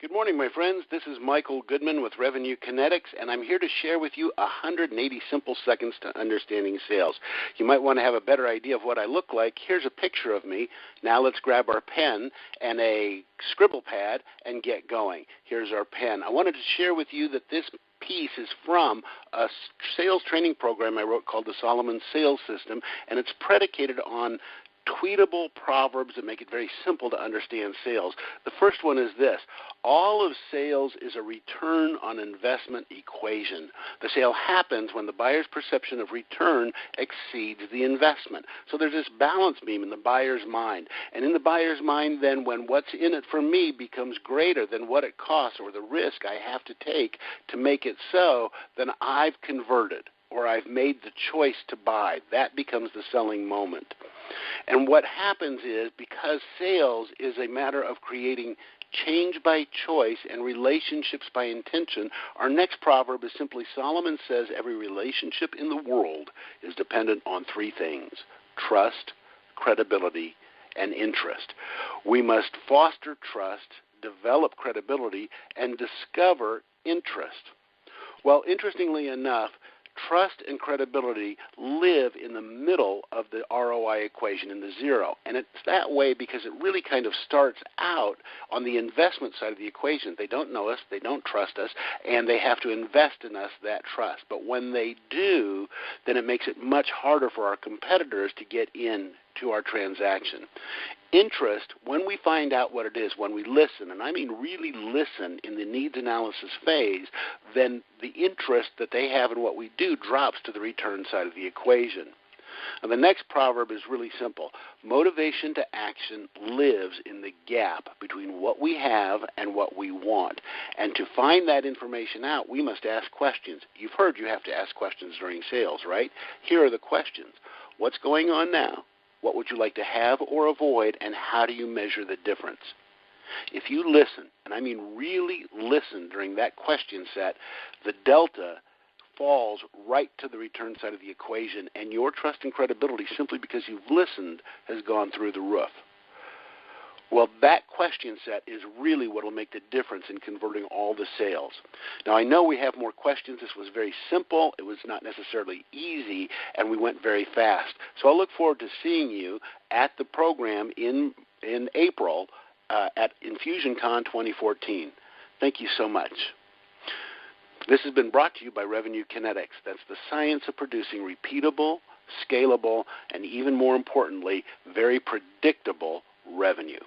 Good morning, my friends. This is Michael Goodman with Revenue Kinetics, and I'm here to share with you 180 simple seconds to understanding sales. You might want to have a better idea of what I look like. Here's a picture of me. Now let's grab our pen and a scribble pad and get going. Here's our pen. I wanted to share with you that this piece is from a sales training program I wrote called the Solomon Sales System, and it's predicated on tweetable proverbs that make it very simple to understand sales. The first one is this: all of sales is a return on investment equation. The sale happens when the buyer's perception of return exceeds the investment. So there's this balance beam in the buyer's mind. And in the buyer's mind, then, when what's in it for me becomes greater than what it costs or the risk I have to take to make it so, then I've converted, or I've made the choice to buy. That becomes the selling moment. And what happens is, because sales is a matter of creating change by choice and relationships by intention, our next proverb is simply, Solomon says every relationship in the world is dependent on three things: trust, credibility, and interest. We must foster trust, develop credibility, and discover interest. Well, interestingly enough, trust and credibility live in the middle of the ROI equation, in the zero. And it's that way because it really kind of starts out on the investment side of the equation. They don't know us, they don't trust us, and they have to invest in us that trust. But when they do, then it makes it much harder for our competitors to get in to our transaction. Interest, when we find out what it is, when we listen, and I mean really listen in the needs analysis phase, then the interest that they have in what we do drops to the return side of the equation. And the next proverb is really simple. Motivation to action lives in the gap between what we have and what we want. And to find that information out, we must ask questions. You've heard you have to ask questions during sales, right? Here are the questions. What's going on now? What would you like to have or avoid, and how do you measure the difference? If you listen, and I mean really listen during that question set, the delta falls right to the return side of the equation, and your trust and credibility, simply because you've listened, has gone through the roof. Well, that question set is really what will make the difference in converting all the sales. Now, I know we have more questions. This was very simple. It was not necessarily easy, and we went very fast. So I look forward to seeing you at the program in April at InfusionCon 2014. Thank you so much. This has been brought to you by Revenue Kinetics. That's the science of producing repeatable, scalable, and even more importantly, very predictable revenue.